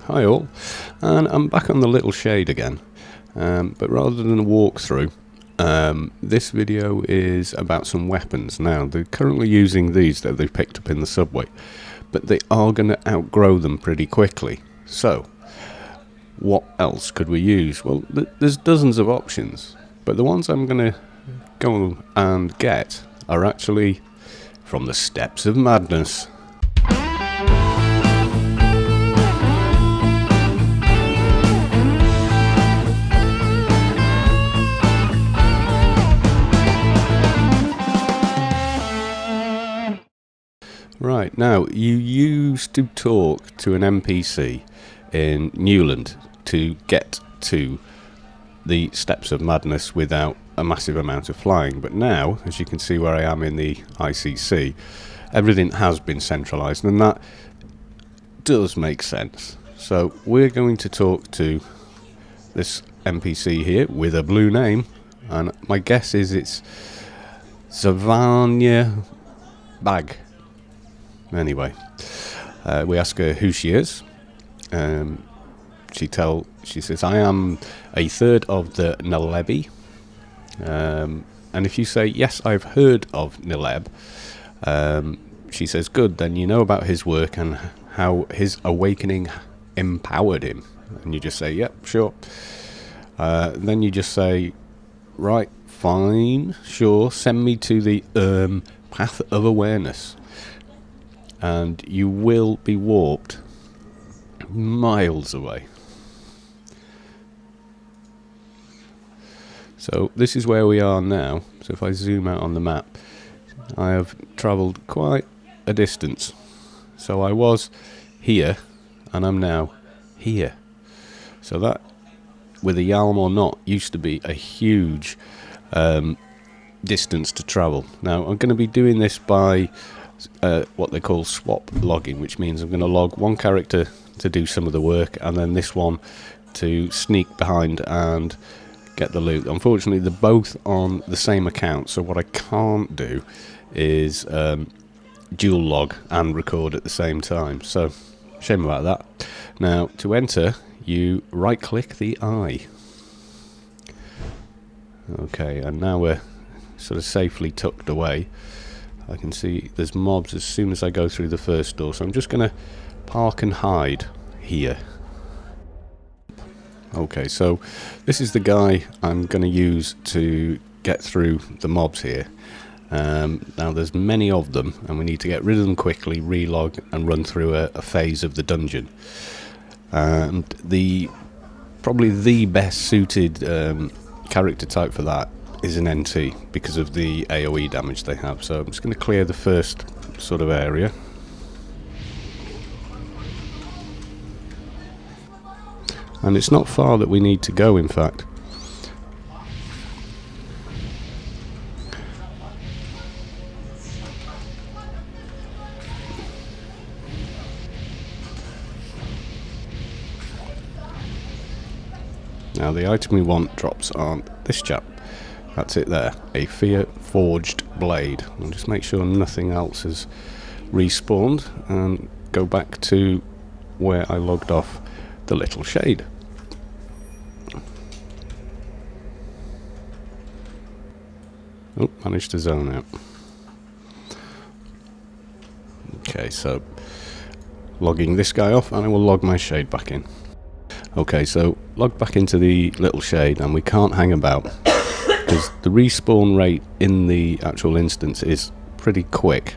Hi all, and I'm back on the little shade again, but rather than a walkthrough, this video is about some weapons. Now, they're currently using these that they've picked up in the subway, but they are going to outgrow them pretty quickly. So, what else could we use? Well, there's dozens of options, but the ones I'm going to go and get are actually from the Steps of Madness. Right, now, you used to talk to an NPC in Newland to get to the Steps of Madness without a massive amount of flying, but now, as you can see where I am in the ICC, everything has been centralised, and that does make sense. So we're going to talk to this NPC here with a blue name, and my guess is it's Savanya Bag. Anyway, we ask her who she is. She says, I am a third of the Nalebi. And if you say, yes, I've heard of Naleb, she says, good, then you know about his work and how his awakening empowered him. And you just say, yep, sure. Then you just say, right, fine, sure, send me to the Path of Awareness. And you will be warped miles away. So this is where we are now. So if I zoom out on the map, I have travelled quite a distance. So I was here, and I'm now here. So that, with a Yalm or not, used to be a huge distance to travel. Now I'm going to be doing this by what they call swap logging, which means I'm going to log one character to do some of the work and then this one to sneak behind and get the loot. Unfortunately, they're both on the same account, so what I can't do is dual log and record at the same time, so shame about that. Now, to enter, you right click the eye. Okay, and now we're sort of safely tucked away. I can see there's mobs as soon as I go through the first door, so I'm just going to park and hide here. Okay, so this is the guy I'm going to use to get through the mobs here. Now there's many of them, and we need to get rid of them quickly, relog, and run through a phase of the dungeon. And probably the best suited character type for that is an NT because of the AoE damage they have. So I'm just going to clear the first sort of area. And it's not far that we need to go, in fact. Now the item we want drops on this chap. That's it there, a Fear Forged Blade. I'll just make sure nothing else has respawned and go back to where I logged off the little shade. Oh, managed to zone out. Okay, so logging this guy off, and I will log my shade back in. Okay, so log back into the little shade, and we can't hang about because the respawn rate in the actual instance is pretty quick,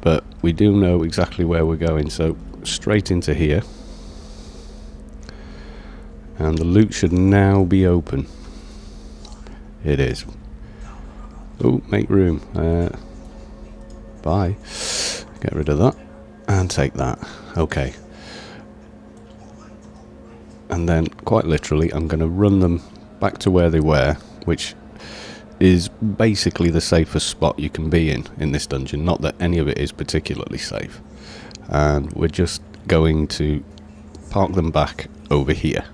but we do know exactly where we're going, so straight into here, and the loot should now be open. It is. Oh, make room. Bye. Get rid of that and take that. Okay, and then quite literally I'm going to run them back to where they were, which is basically the safest spot you can be in this dungeon. Not that any of it is particularly safe, and we're just going to park them back over here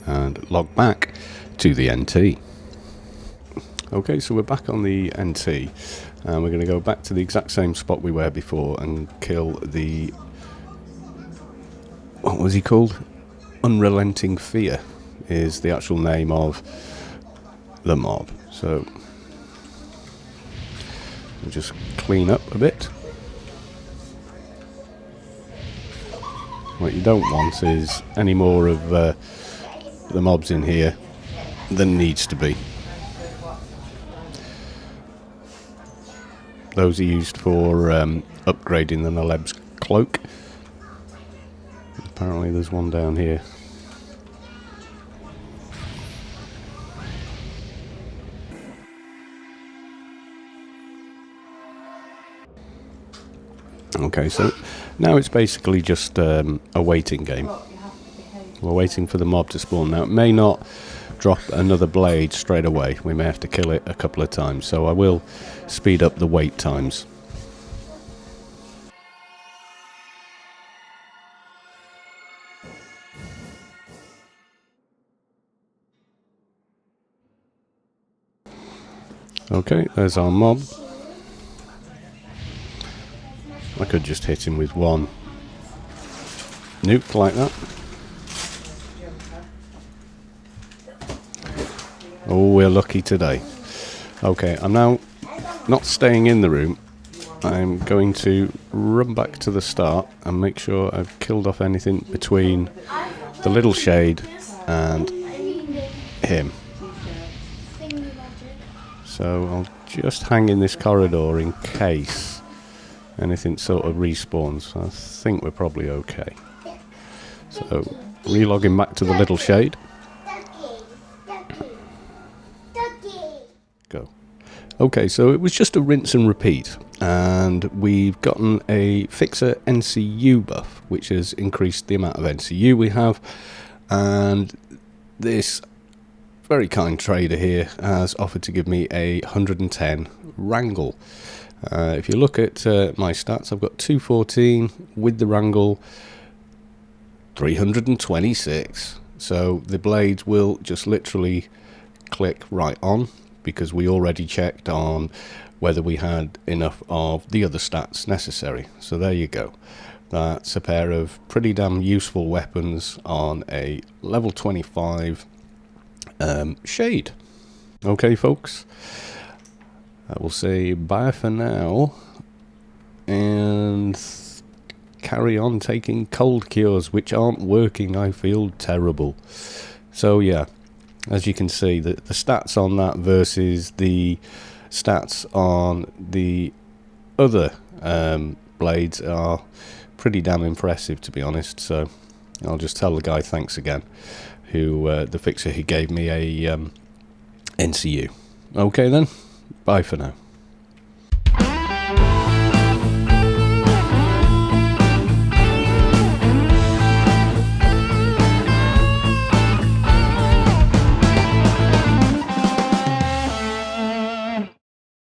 and log back to the NT. Okay, so we're back on the NT, and we're going to go back to the exact same spot we were before and kill the what was he called? Unrelenting Fear is the actual name of the mob. So we'll just clean up a bit. What you don't want is any more of the mobs in here than needs to be. Those are used for upgrading the Naleb's cloak. Apparently there's one down here. Okay, so now it's basically just a waiting game. We're waiting for the mob to spawn. Now it may not drop another blade straight away. We may have to kill it a couple of times, so I will speed up the wait times. Okay, there's our mob. I could just hit him with one nuke like that. Oh, we're lucky today. Okay, I'm now not staying in the room. I'm going to run back to the start and make sure I've killed off anything between the little shade and him. So I'll just hang in this corridor in case anything sort of respawns. I think we're probably okay. So relogging back to the little shade. Go. Okay, so it was just a rinse and repeat, and we've gotten a fixer NCU buff, which has increased the amount of NCU we have, and this very kind trader here has offered to give me a 110 wrangle. If you look at my stats, I've got 214 with the wrangle, 326. So the blades will just literally click right on, because we already checked on whether we had enough of the other stats necessary. So there you go. That's a pair of pretty damn useful weapons on a level 25 shade. Okay, folks, I will say bye for now and carry on taking cold cures, which aren't working. I feel terrible. So yeah, as you can see, the stats on that versus the stats on the other blades are pretty damn impressive, to be honest. So I'll just tell the guy thanks again, who the fixer who gave me a NCU. Okay then, bye for now.